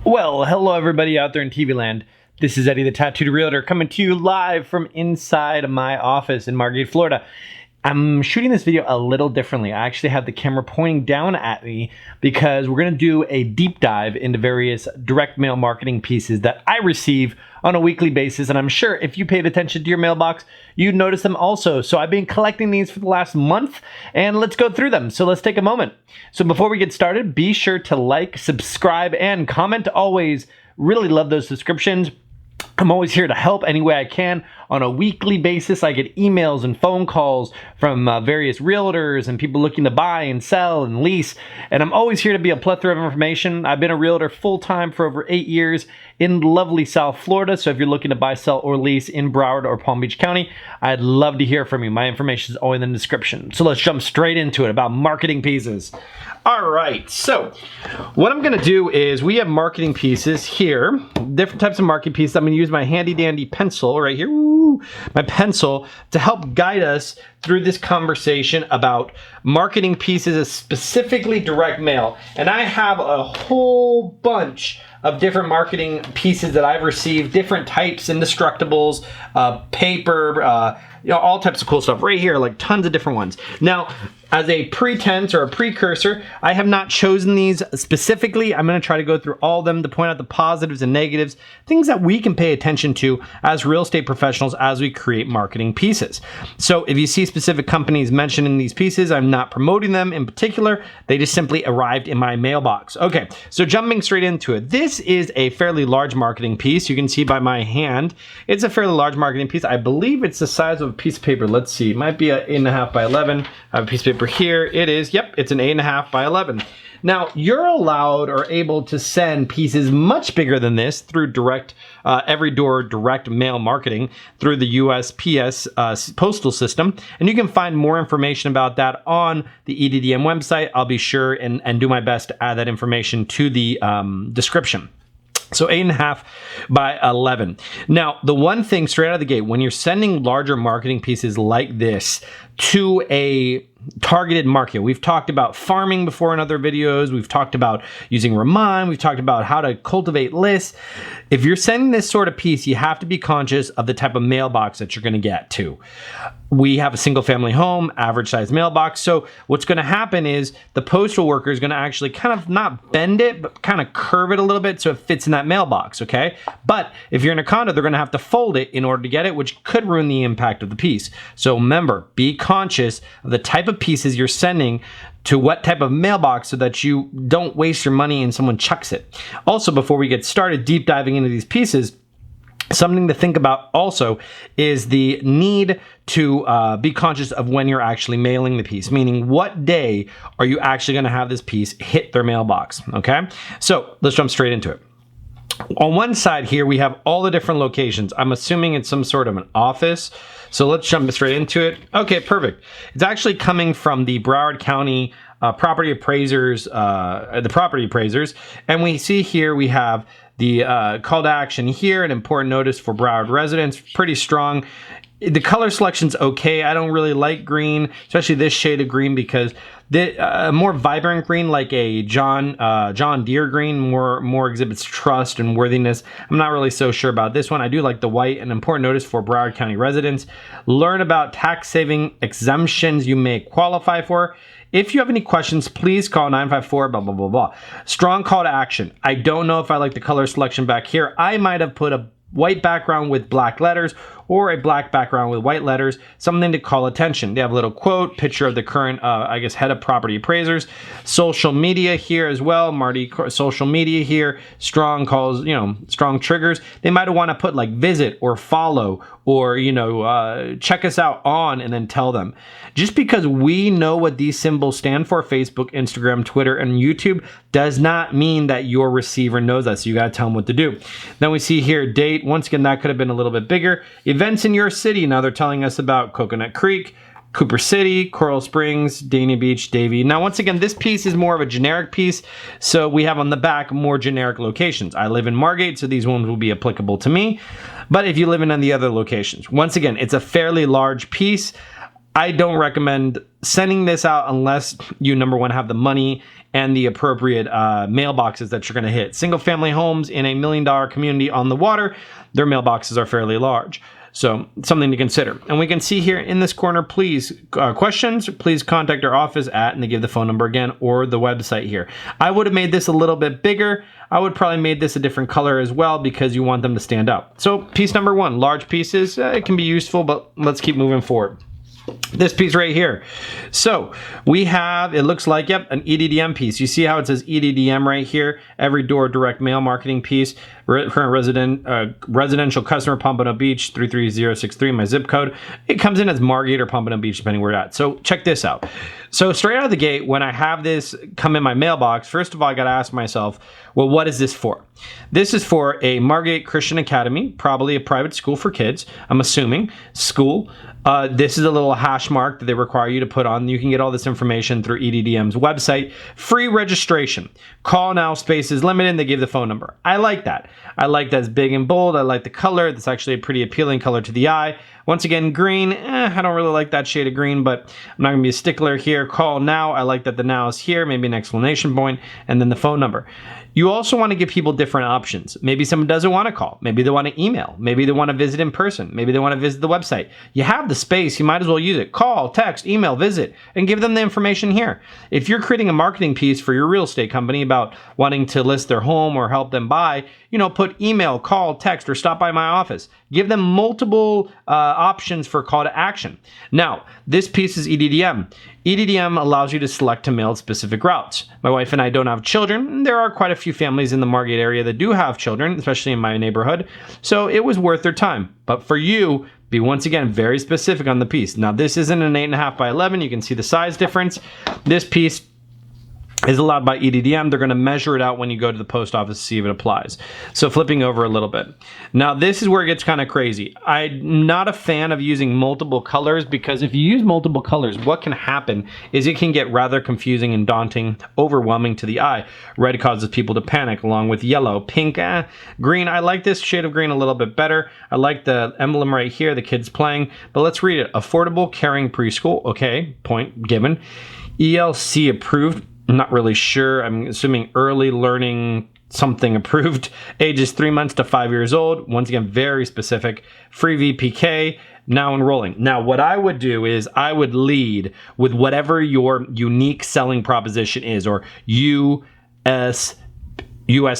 Well, hello everybody out there in TV land. This is Eddie the Tattooed Realtor coming to you live from inside my office in Margate, Florida. I'm shooting this video a little differently. I actually have the camera pointing down at me because we're going to do a deep dive into various direct mail marketing pieces that I receive on a weekly basis. And I'm sure if you paid attention to your mailbox, you'd notice them also. So I've been collecting these for the last month and let's go through them. So let's take a moment. So before we get started, be sure to like, subscribe, and comment always. Really love those subscriptions. I'm always here to help any way I can. On a weekly basis, I get emails and phone calls from various realtors and people looking to buy and sell and lease. And I'm always here to be a plethora of information. I've been a realtor full-time for over 8 years in lovely South Florida. So if you're looking to buy, sell, or lease in Broward or Palm Beach County, I'd love to hear from you. My information is always in the description. So let's jump straight into it about marketing pieces. All right, so what I'm gonna do is we have marketing pieces here, different types of marketing pieces. I'm gonna use my handy dandy pencil right here, my pencil, to help guide us through this conversation about marketing pieces, specifically direct mail. And I have a whole bunch of different marketing pieces that I've received, different types, indestructibles, paper, all types of cool stuff right here, like tons of different ones. Now, as a pretense or a precursor, I have not chosen these specifically. I'm going to try to go through all of them to point out the positives and negatives, things that we can pay attention to as real estate professionals as we create marketing pieces. So if you see specific companies mentioned in these pieces, I'm not promoting them in particular. They just simply arrived in my mailbox. Okay, so jumping straight into it. This is a fairly large marketing piece. You can see by my hand, it's a fairly large marketing piece. I believe it's the size of a piece of paper. Let's see, it might be an 8.5 by 11. I have a piece of paper here. It is, yep, it's an 8.5 by 11. Now, you're allowed or able to send pieces much bigger than this through direct, every door direct mail marketing through the USPS postal system. And you can find more information about that on the EDDM website. I'll be sure and do my best to add that information to the description. So 8.5 by 11. Now, the one thing straight out of the gate, when you're sending larger marketing pieces like this to a targeted market, we've talked about farming before in other videos. We've talked about using Remind. We've talked about how to cultivate lists. If you're sending this sort of piece, you have to be conscious of the type of mailbox that you're going to get to. We have a single family home, average size mailbox. So what's going to happen is the postal worker is going to actually kind of not bend it, but kind of curve it a little bit so it fits in that mailbox, okay? But if you're in a condo, they're going to have to fold it in order to get it, which could ruin the impact of the piece. So remember, be conscious of the type of pieces you're sending to what type of mailbox so that you don't waste your money and someone chucks it. Also, before we get started deep diving into these pieces, something to think about also is the need to be conscious of when you're actually mailing the piece, meaning what day are you actually going to have this piece hit their mailbox, okay? So let's jump straight into it. On one side here, we have all the different locations. I'm assuming it's some sort of an office. So let's jump straight into it. Okay, perfect. It's actually coming from the Broward County property appraisers, the property appraisers. And we see here we have the call to action here, an important notice for Broward residents, pretty strong. The color selection's okay. I don't really like green, especially this shade of green, because a more vibrant green, like a John Deere green, more exhibits trust and worthiness. I'm not really so sure about this one. I do like the white. An important notice for Broward County residents. Learn about tax saving exemptions you may qualify for. If you have any questions, please call 954 blah, blah, blah, blah. Strong call to action. I don't know if I like the color selection back here. I might have put a white background with black letters or a black background with white letters, something to call attention. They have a little quote, picture of the current, head of property appraisers. Social media here as well, Marty, social media here, strong calls, strong triggers. They might want to put like visit or follow or, check us out on and then tell them. Just because we know what these symbols stand for, Facebook, Instagram, Twitter, and YouTube, does not mean that your receiver knows that. So you got to tell them what to do. Then we see here date. Once again, that could have been a little bit bigger. Events in your city. Now they're telling us about Coconut Creek, Cooper City, Coral Springs, Dania Beach, Davie. Now, once again, this piece is more of a generic piece. So we have on the back more generic locations. I live in Margate, so these ones will be applicable to me. But if you live in any other locations, once again, it's a fairly large piece. I don't recommend sending this out unless you, number one, have the money and the appropriate mailboxes that you're going to hit. Single family homes in a $1 million community on the water, their mailboxes are fairly large. So something to consider. And we can see here in this corner, please, questions, please contact our office at, and they give the phone number again, or the website here. I would have made this a little bit bigger. I would probably made this a different color as well because you want them to stand out. So piece number one, large pieces, it can be useful, but let's keep moving forward. This piece right here. So we have, it looks like, yep, an EDDM piece. You see how it says EDDM right here? Every door direct mail marketing piece. Current residential customer, Pompano Beach, 33063, my zip code. It comes in as Margate or Pompano Beach, depending where you're at. So check this out. So straight out of the gate, when I have this come in my mailbox, first of all, I got to ask myself, well, what is this for? This is for a Margate Christian Academy, probably a private school for kids, I'm assuming, school. This is a little hash mark that they require you to put on. You can get all this information through EDDM's website. Free registration. Call now, space is limited. They give the phone number. I like that. I like that it's big and bold. I like the color. That's actually a pretty appealing color to the eye. Once again, green, I don't really like that shade of green, but I'm not going to be a stickler here. Call now. I like that the now is here, maybe an exclamation point, and then the phone number. You also want to give people different options. Maybe someone doesn't want to call. Maybe they want to email. Maybe they want to visit in person. Maybe they want to visit the website. You have the space. You might as well use it. Call, text, email, visit, and give them the information here. If you're creating a marketing piece for your real estate company about wanting to list their home or help them buy, put email, call, text, or stop by my office. Give them multiple options for call to action. Now, this piece is EDDM. EDDM allows you to select to mail specific routes. My wife and I don't have children. There are quite a few families in the Margate area that do have children, especially in my neighborhood. So it was worth their time. But for you, be once again very specific on the piece. Now, this isn't an 8.5 by 11. You can see the size difference. This piece is allowed by EDDM. They're going to measure it out when you go to the post office to see if it applies. So flipping over a little bit. Now this is where it gets kind of crazy. I'm not a fan of using multiple colors because if you use multiple colors, what can happen is it can get rather confusing and daunting, overwhelming to the eye. Red causes people to panic along with yellow, pink, green. I like this shade of green a little bit better. I like the emblem right here, the kids playing, but let's read it. Affordable, caring preschool. Okay, point given. ELC approved. I'm not really sure. I'm assuming early learning something approved. Ages 3 months to 5 years old. Once again, very specific. Free VPK. Now enrolling. Now, what I would do is I would lead with whatever your unique selling proposition is, or USP,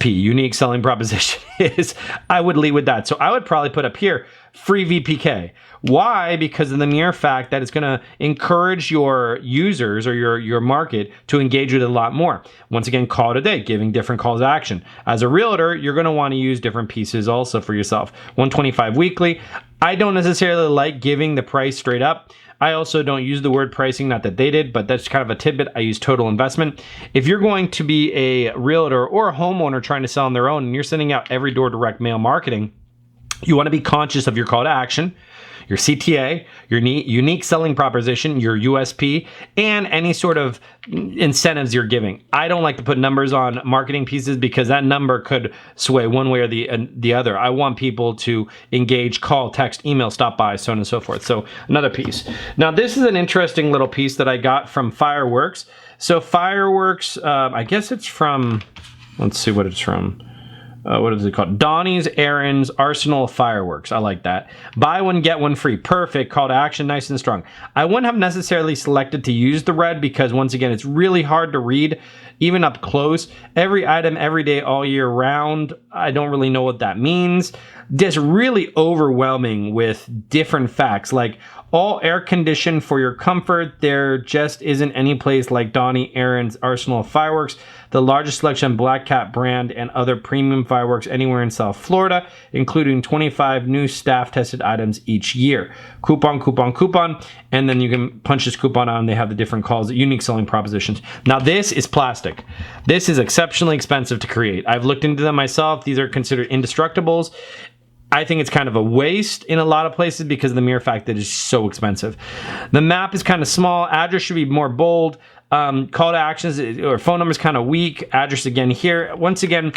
unique selling proposition is. I would lead with that. So I would probably put up here, free VPK. Why? Because of the mere fact that it's going to encourage your users or your market to engage with it a lot more. Once again, call today, giving different calls to action. As a realtor, you're going to want to use different pieces also for yourself. $125 weekly. I don't necessarily like giving the price straight up. I also don't use the word pricing, not that they did, but that's kind of a tidbit. I use total investment. If you're going to be a realtor or a homeowner trying to sell on their own and you're sending out every door direct mail marketing, you want to be conscious of your call to action, your CTA, your unique selling proposition, your USP, and any sort of incentives you're giving. I don't like to put numbers on marketing pieces because that number could sway one way or the other. I want people to engage, call, text, email, stop by, so on and so forth. So another piece. Now, this is an interesting little piece that I got from Fireworks. So Fireworks, I guess it's from, let's see what it's from. What is it called? Donnie's Aaron's Arsenal of Fireworks. I like that. Buy one, get one free. Perfect. Call to action, nice and strong. I wouldn't have necessarily selected to use the red because, once again, it's really hard to read, even up close. Every item, every day, all year round. I don't really know what that means. Just really overwhelming with different facts, like all air conditioned for your comfort. There just isn't any place like Donnie Aaron's Arsenal of Fireworks, the largest selection of Black Cat brand and other premium fireworks anywhere in South Florida, including 25 new staff tested items each year. Coupon, coupon, coupon, and then you can punch this coupon on. They have the different calls, unique selling propositions. Now, this is plastic. This is exceptionally expensive to create. I've looked into them myself. These are considered indestructibles. I think it's kind of a waste in a lot of places because of the mere fact that it's so expensive. The map is kind of small. Address should be more bold. Call to actions or phone number is kind of weak. Address again here. Once again,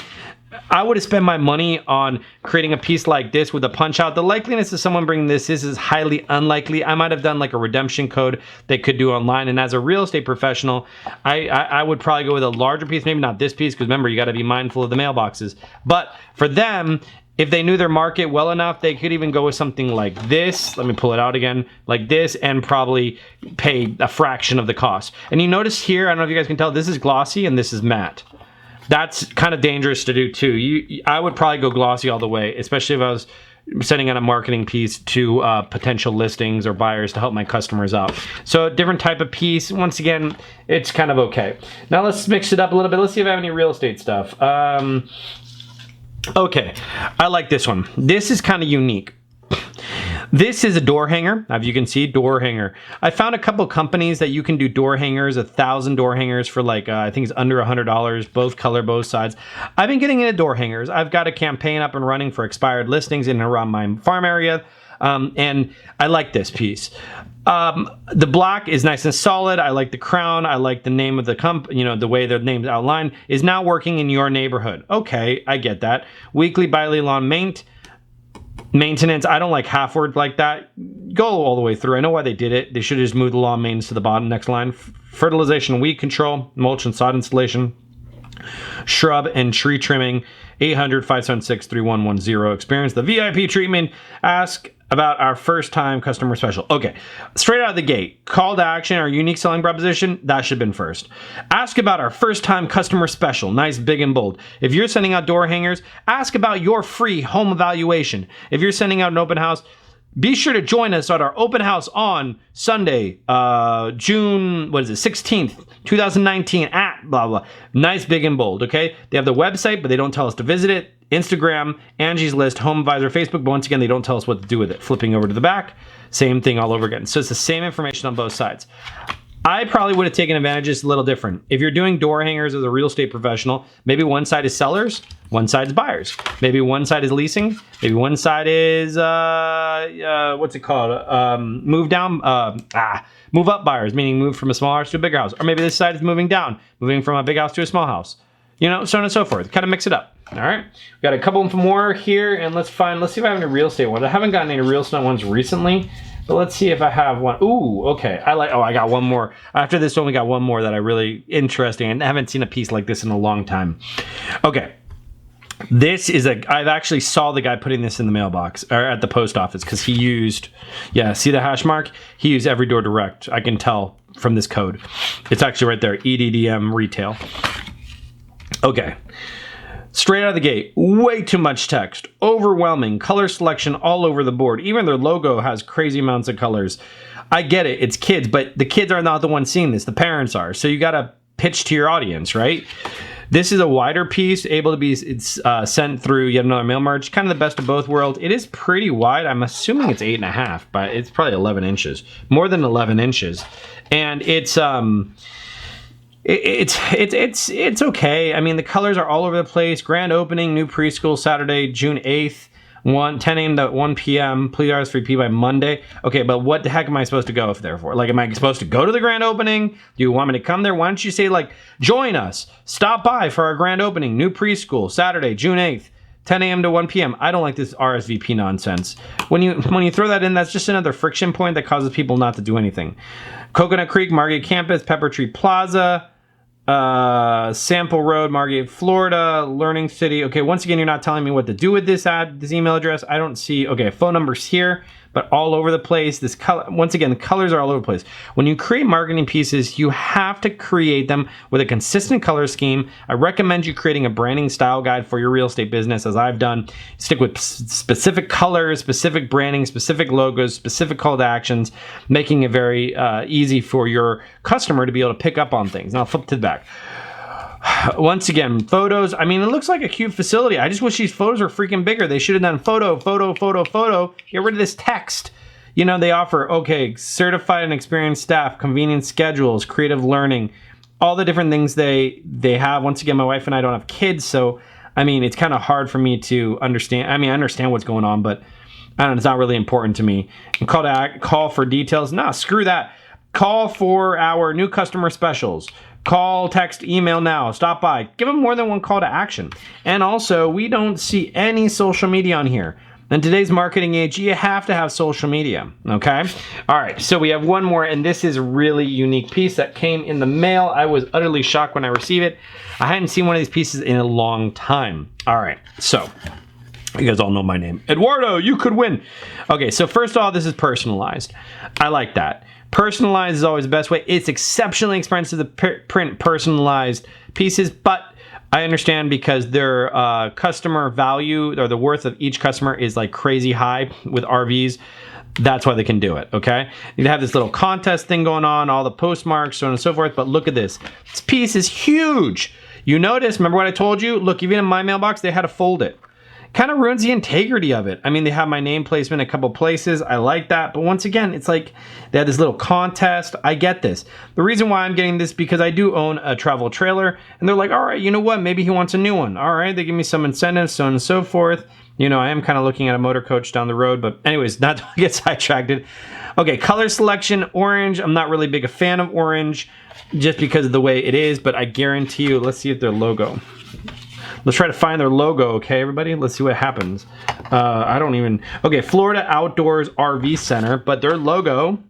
I would have spent my money on creating a piece like this with a punch out. The likeliness of someone bringing this is highly unlikely. I might have done like a redemption code they could do online. And as a real estate professional, I would probably go with a larger piece, maybe not this piece, because remember, you got to be mindful of the mailboxes. But for them, if they knew their market well enough, they could even go with something like this. Let me pull it out again, like this, and probably pay a fraction of the cost. And you notice here, I don't know if you guys can tell, this is glossy and this is matte. That's kind of dangerous to do too. I would probably go glossy all the way, especially if I was sending out a marketing piece to potential listings or buyers to help my customers out. So a different type of piece. Once again, it's kind of okay. Now let's mix it up a little bit. Let's see if I have any real estate stuff. Okay, I like this one. This is kind of unique. This is a door hanger. As you can see, door hanger. I found a couple companies that you can do door hangers, 1,000 door hangers for like, I think it's under $100, both color, both sides. I've been getting into door hangers. I've got a campaign up and running for expired listings in and around my farm area. And I like this piece. The block is nice and solid. I like the crown. I like the name of the company, you know, the way their name's outlined is now working in your neighborhood. Okay, I get that. Weekly Bailey lawn maintenance. I don't like half words like that. Go all the way through. I know why they did it. They should have just moved the lawn maintenance to the bottom. Next line. Fertilization, weed control, mulch and sod installation, shrub and tree trimming. 800-576-3110. Experience the VIP treatment. Ask about our first time customer special. Okay, straight out of the gate, call to action, our unique selling proposition, that should have been first. Ask about our first time customer special. Nice, big and bold. If you're sending out door hangers, ask about your free home evaluation. If you're sending out an open house, be sure to join us at our open house on Sunday, June 16th, 2019 at blah, blah. Nice, big, and bold, okay? They have the website, but they don't tell us to visit it. Instagram, Angie's List, Home Advisor, Facebook, but once again, they don't tell us what to do with it. Flipping over to the back, same thing all over again. So it's the same information on both sides. I probably would have taken advantage just a little different. If you're doing door hangers as a real estate professional, maybe one side is sellers, one side is buyers. Maybe one side is leasing, maybe one side is, what's it called? Move up buyers, meaning move from a small house to a bigger house. Or maybe this side is moving down, moving from a big house to a small house. You know, so on and so forth. Kind of mix it up. All right. We got a couple more here, and let's see if I have any real estate ones. I haven't gotten any real estate ones recently. But let's see if I have one. Ooh, okay. I got one more. After this one, we got one more that I really interesting. And I haven't seen a piece like this in a long time. Okay. This is I've actually saw the guy putting this in the mailbox or at the post office because he used, see the hash mark? He used Every Door Direct. I can tell from this code. It's actually right there, EDDM retail. Okay. Straight out of the gate, way too much text, overwhelming, color selection all over the board. Even their logo has crazy amounts of colors. I get it, it's kids, but the kids are not the ones seeing this, the parents are. So you gotta pitch to your audience, right? This is a wider piece, able to be sent through yet another mail merge, kind of the best of both worlds. It is pretty wide, I'm assuming it's 8.5, but it's probably 11 inches, more than 11 inches. And it's okay. I mean, the colors are all over the place. Grand opening, new preschool, Saturday, June 8th, 10 a.m. to 1 p.m. Please RSVP by Monday. Okay, but what the heck am I supposed to go there for? Like, am I supposed to go to the grand opening? Do you want me to come there? Why don't you say, like, join us. Stop by for our grand opening, new preschool, Saturday, June 8th. 10 a.m. to 1 p.m. I don't like this RSVP nonsense. When you throw that in, that's just another friction point that causes people not to do anything. Coconut Creek, Margate Campus, Pepper Tree Plaza, Sample Road, Margate, Florida, Learning City. Okay, once again, you're not telling me what to do with this email address. I don't see, okay, phone numbers here, but all over the place. This color, once again, the colors are all over the place. When you create marketing pieces, you have to create them with a consistent color scheme. I recommend you creating a branding style guide for your real estate business, as I've done. Stick with specific colors, specific branding, specific logos, specific call to actions, making it very easy for your customer to be able to pick up on things. Now flip to the back. Once again, photos. I mean, it looks like a cute facility. I just wish these photos were freaking bigger. They should have done photo. Get rid of this text. You know, they offer, okay, certified and experienced staff, convenient schedules, creative learning, all the different things they have. Once again, my wife and I don't have kids, so, I mean, it's kind of hard for me to understand. I mean, I understand what's going on, but I don't know, it's not really important to me. And call for details. Nah, screw that. Call for our new customer specials. Call, text, email now. Stop by. Give them more than one call to action. And also, we don't see any social media on here. In today's marketing age, you have to have social media, okay? All right, so we have one more, and this is a really unique piece that came in the mail. I was utterly shocked when I received it. I hadn't seen one of these pieces in a long time. All right, so you guys all know my name. Eduardo, you could win. Okay, so first of all, this is personalized. I like that. Personalized is always the best way. It's exceptionally expensive to print personalized pieces, but I understand because their customer value or the worth of each customer is like crazy high with RVs. That's why they can do it, okay? You have this little contest thing going on, all the postmarks, so on and so forth, but look at this. This piece is huge. You notice, remember what I told you? Look, even in my mailbox, they had to fold it. Kind of ruins the integrity of it. I mean, they have my name placement in a couple places. I like that. But once again, it's like they had this little contest. I get this. The reason why I'm getting this because I do own a travel trailer. And they're like, all right, you know what? Maybe he wants a new one. All right, they give me some incentives, so on and so forth. You know, I am kind of looking at a motor coach down the road. But anyways, not to get sidetracked. Okay, color selection, orange. I'm not really big a fan of orange just because of the way it is. But I guarantee you, let's see if their logo. Let's try to find their logo, okay, everybody? Let's see what happens. I don't even... Okay, Florida Outdoors RV Center, but their logo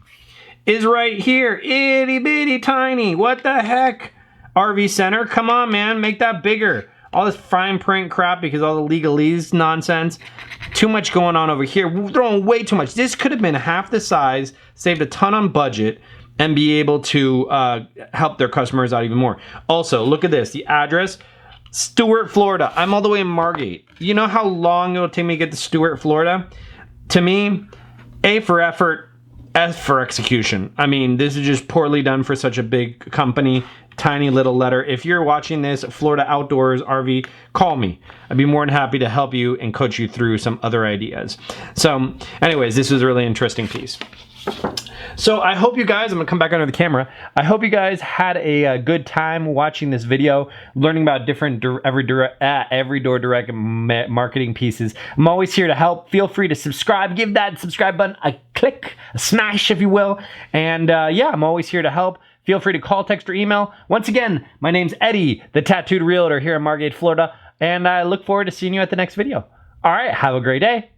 is right here. Itty bitty tiny. What the heck? RV Center? Come on, man. Make that bigger. All this fine print crap because all the legalese nonsense. Too much going on over here. We're throwing way too much. This could have been half the size, saved a ton on budget, and be able to help their customers out even more. Also, look at this. The address... Stuart, Florida. I'm all the way in Margate. You know how long it'll take me to get to Stuart, Florida? To me, A for effort, S for execution. I mean, this is just poorly done for such a big company. Tiny little letter. If you're watching this, Florida Outdoors RV, call me. I'd be more than happy to help you and coach you through some other ideas. So, anyways, this was a really interesting piece. So I hope you guys, I'm gonna come back under the camera. I hope you guys had a good time watching this video, learning about different every door direct marketing pieces. I'm always here to help. Feel free to subscribe. Give that subscribe button a click, a smash if you will. And yeah, I'm always here to help. Feel free to call, text, or email. Once again, my name's Eddie, the Tattooed Realtor here in Margate, Florida, and I look forward to seeing you at the next video. All right, have a great day.